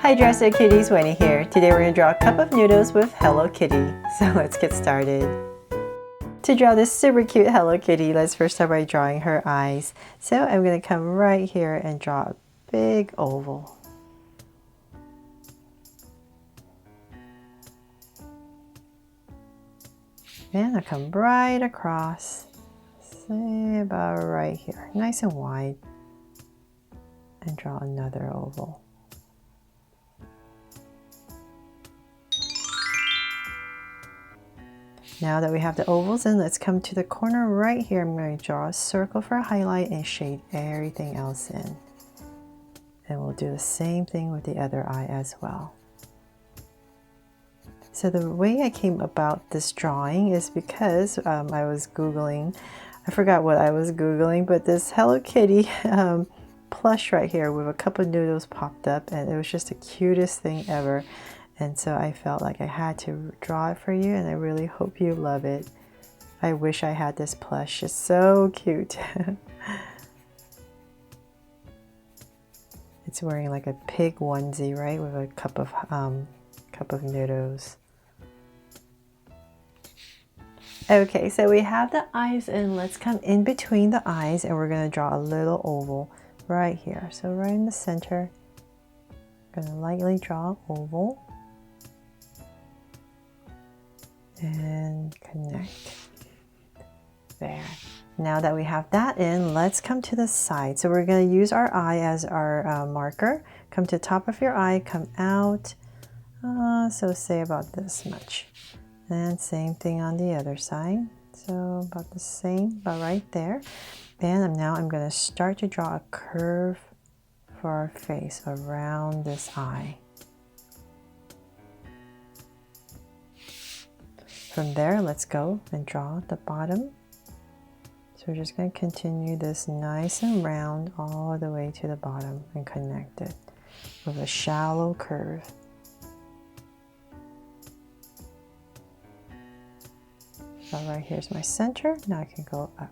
Hi Dresser Kitties, Winnie here. Today we're going to draw a cup of noodles with Hello Kitty. So let's get started. To draw this super cute Hello Kitty, let's first start by drawing her eyes. So I'm going to come right here and draw a big oval. And I'll come right across, say about right here, nice and wide, and draw another oval. Now that we have the ovals in, let's come to the corner right here. I'm going to draw a circle for a highlight and shade everything else in. And we'll do the same thing with the other eye as well. So the way I came about this drawing is because I was Googling, I forgot what I was Googling, but this Hello Kitty plush right here with a cup of noodles popped up, and it was just the cutest thing ever. And so I felt like I had to draw it for you, and I really hope you love it. I wish I had this plush. It's so cute. It's wearing like a pig onesie, right, with a cup of noodles. Okay, so we have the eyes in. Let's come in between the eyes, and we're going to draw a little oval right here. So right in the center, I'm going to lightly draw an oval. And connect. There. Now that we have that in, let's come to the side. So we're going to use our eye as our marker. Come to the top of your eye, come out. So say about this much. And same thing on the other side. So about the same, about right there. And now I'm going to start to draw a curve for our face around this eye. From there, let's go and draw the bottom. So we're just going to continue this nice and round all the way to the bottom and connect it with a shallow curve. So right here's my center. Now I can go up.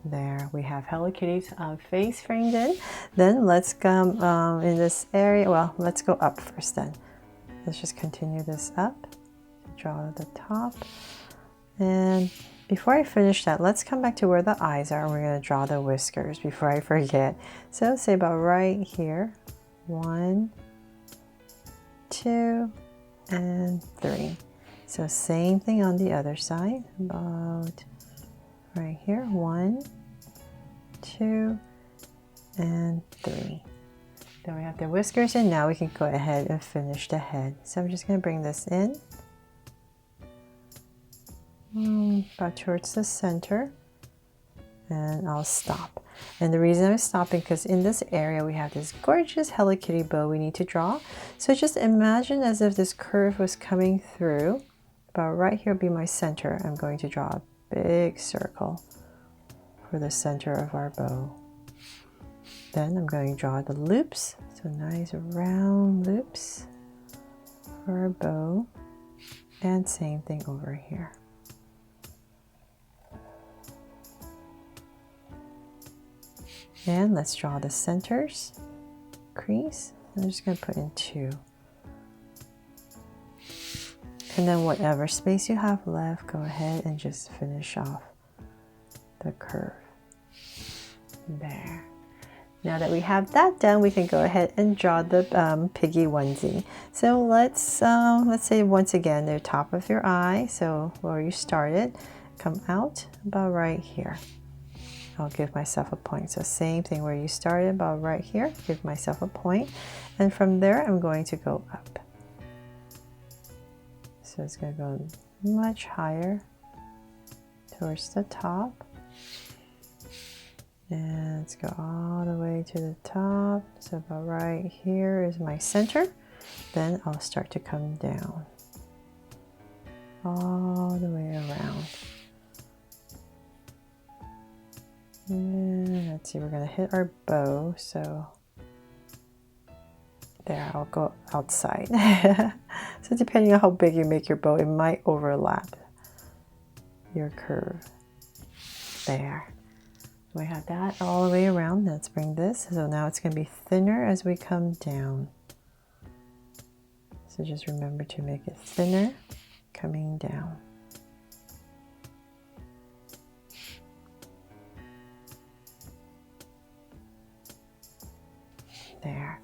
There, we have Hello Kitty's face framed in. Then let's come in this area. Well, let's go up first then. Let's just continue this up. Draw the top. And before I finish that, let's come back to where the eyes are. And we're going to draw the whiskers before I forget. So say about right here. 1, 2, and 3. So same thing on the other side. About right here. 1, 2, and 3. Then we have the whiskers, and now we can go ahead and finish the head. So I'm just going to bring this in about towards the center, and I'll stop. And the reason I'm stopping because in this area we have this gorgeous Hello Kitty bow we need to draw. So just imagine as if this curve was coming through. About right here will be my center. I'm going to draw a big circle for the center of our bow. Then I'm going to draw the loops, so nice round loops for our bow, and same thing over here. And let's draw the centers, crease. I'm just going to put in 2. And then whatever space you have left, go ahead and just finish off the curve. There. Now that we have that done, we can go ahead and draw the piggy onesie. So let's say once again the top of your eye. So where you started, come out about right here. I'll give myself a point. So same thing where you started about right here. Give myself a point, and from there I'm going to go up. So it's going to go much higher towards the top. And let's go all the way to the top. So about right here is my center. Then I'll start to come down all the way around. And let's see, we're going to hit our bow. So there, I'll go outside. So depending on how big you make your bow, it might overlap your curve. There. We have that all the way around. Let's bring this. So now it's going to be thinner as we come down. So just remember to make it thinner coming down. There.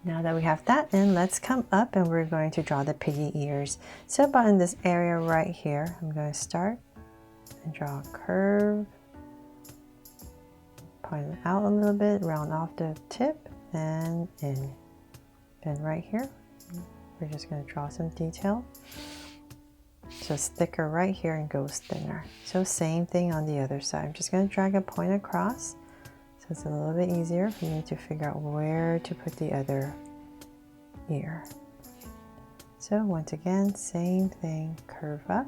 Now that we have that in, let's come up and we're going to draw the piggy ears. So about in this area right here, I'm going to start and draw a curve. Point it out a little bit, round off the tip and in. Then right here, we're just going to draw some detail. So it's thicker right here and goes thinner. So same thing on the other side. I'm just going to drag a point across. So it's a little bit easier for me to figure out where to put the other ear. So once again, same thing, curve up.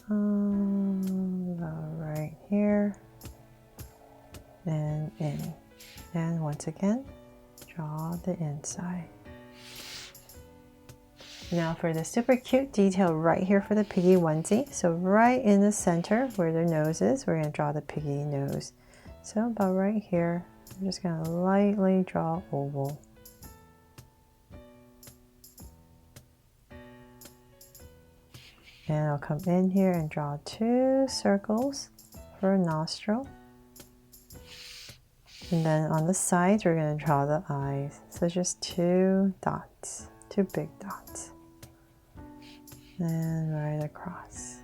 About right here. And in. And once again, draw the inside. Now for the super cute detail right here for the piggy onesie. So right in the center where the nose is, we're going to draw the piggy nose. So about right here, I'm just going to lightly draw oval. And I'll come in here and draw 2 circles for a nostril. And then on the sides, we're going to draw the eyes. So just 2 dots, 2 big dots. And right across.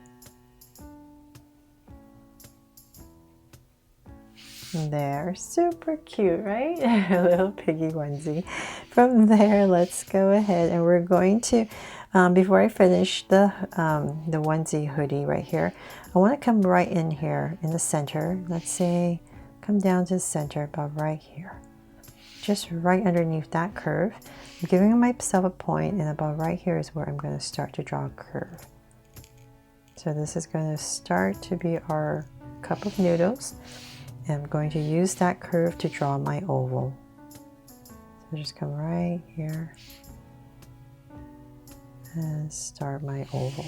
There, super cute, right? A little piggy onesie. From there, let's go ahead and we're going to, before I finish the onesie hoodie right here, I want to come right in here in the center. Let's say, come down to the center about right here. Just right underneath that curve. I'm giving myself a point, and about right here is where I'm going to start to draw a curve. So this is going to start to be our cup of noodles. And I'm going to use that curve to draw my oval. So just come right here and start my oval.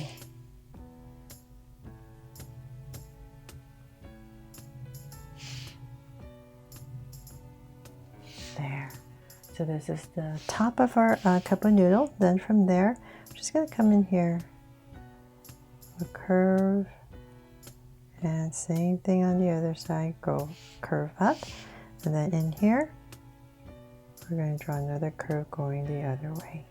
There. So this is the top of our cup of noodle. Then from there, I'm just going to come in here, a curve, and same thing on the other side, go curve up, and then in here, we're going to draw another curve going the other way.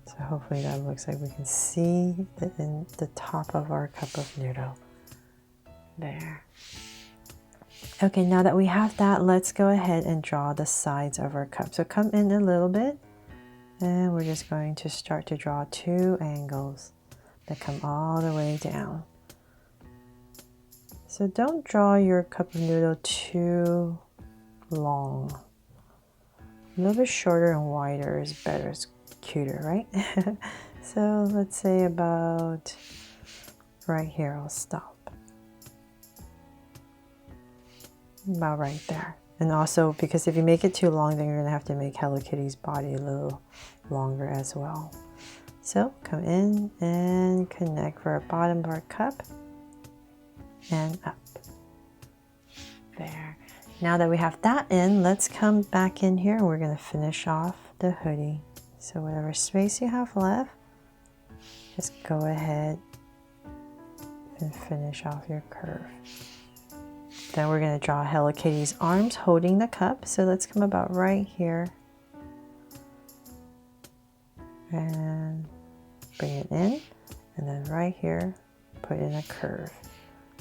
So hopefully that looks like we can see in the top of our cup of noodle. There. Okay, now that we have that, let's go ahead and draw the sides of our cup. So come in a little bit, and we're just going to start to draw 2 angles that come all the way down. So don't draw your cup of noodle too long. A little bit shorter and wider is better, it's cuter, right? So let's say about right here, I'll stop. About right there. And also, because if you make it too long, then you're gonna have to make Hello Kitty's body a little longer as well. So come in and connect for our bottom of our cup and up. There. Now that we have that in, let's come back in here and we're going to finish off the hoodie. So whatever space you have left, just go ahead and finish off your curve. Then we're going to draw Hello Kitty's arms holding the cup. So let's come about right here and bring it in, and then right here put in a curve.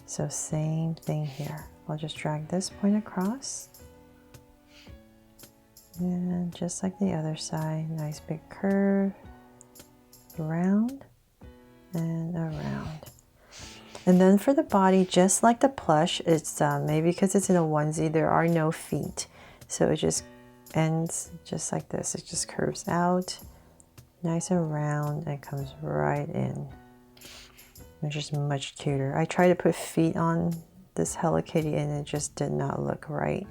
So same thing here. I'll just drag this point across, and just like the other side, nice big curve, around and around. And then for the body, just like the plush, it's maybe because it's in a onesie, there are no feet, so it just ends just like this. It just curves out nice and round and comes right in, which is much cuter. I tried to put feet on this Hello Kitty and it just did not look right.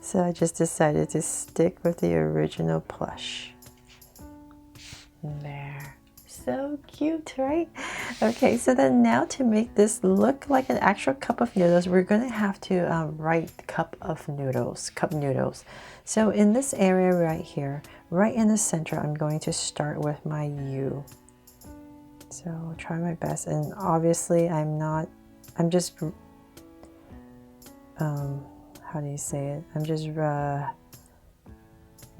So I just decided to stick with the original plush. There. So cute, right? Okay, so then now to make this look like an actual cup of noodles, we're going to have to write cup noodles. So in this area right here, right in the center, I'm going to start with my U. So I'll try my best, and obviously I'm just, how do you say it? I'm just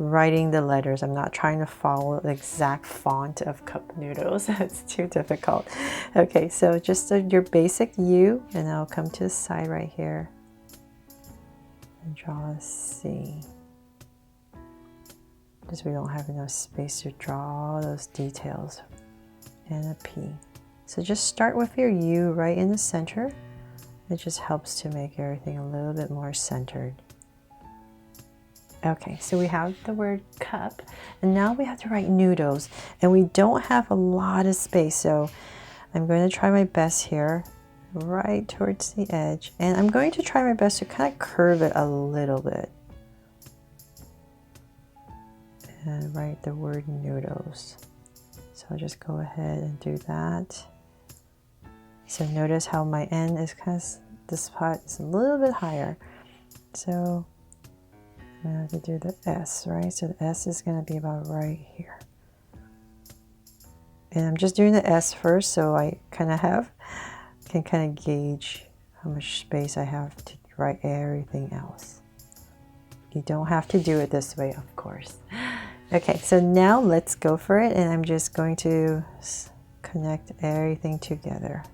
writing the letters. I'm not trying to follow the exact font of cup noodles. It's too difficult. Okay, so just your basic U, and I'll come to the side right here and draw a C. Because we don't have enough space to draw all those details. And a P. So just start with your U right in the center. It just helps to make everything a little bit more centered. Okay, so we have the word cup, and now we have to write noodles, and we don't have a lot of space, so I'm going to try my best here, right towards the edge, and I'm going to try my best to kind of curve it a little bit. And write the word noodles. So I'll just go ahead and do that. So notice how my N is kind of, this spot is a little bit higher. So I'm going to have to do the S, right? So the S is going to be about right here. And I'm just doing the S first, so I kind of can kind of gauge how much space I have to write everything else. You don't have to do it this way, of course. Okay, so now let's go for it, and I'm just going to connect everything together.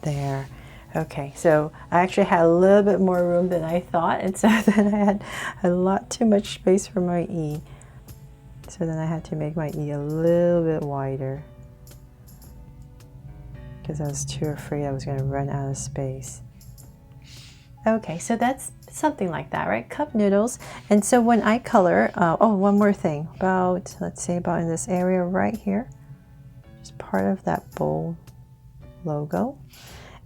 There. Okay, so I actually had a little bit more room than I thought, and so then I had a lot too much space for my E. So then I had to make my E a little bit wider because I was too afraid I was going to run out of space. Okay, so that's something like that, right? Cup noodles. And so when I color, oh, one more thing, about, let's say about in this area right here, just part of that bowl logo.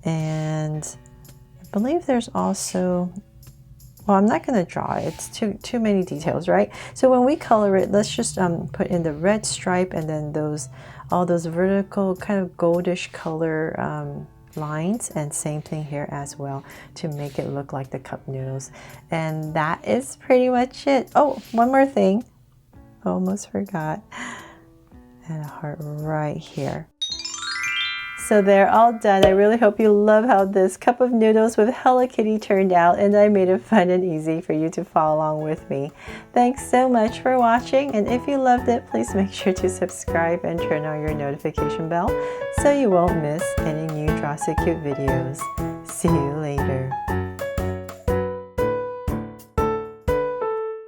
And I believe there's also, well, I'm not going to draw it. It's too many details, right? So when we color it, let's just put in the red stripe, and then all those vertical kind of goldish color lines, and same thing here as well to make it look like the cup noodles. And that is pretty much it. Oh, one more thing. Almost forgot. And a heart right here. So they're all done. I really hope you love how this cup of noodles with Hello Kitty turned out, and I made it fun and easy for you to follow along with me. Thanks so much for watching, and if you loved it, please make sure to subscribe and turn on your notification bell so you won't miss any new Draw So Cute videos.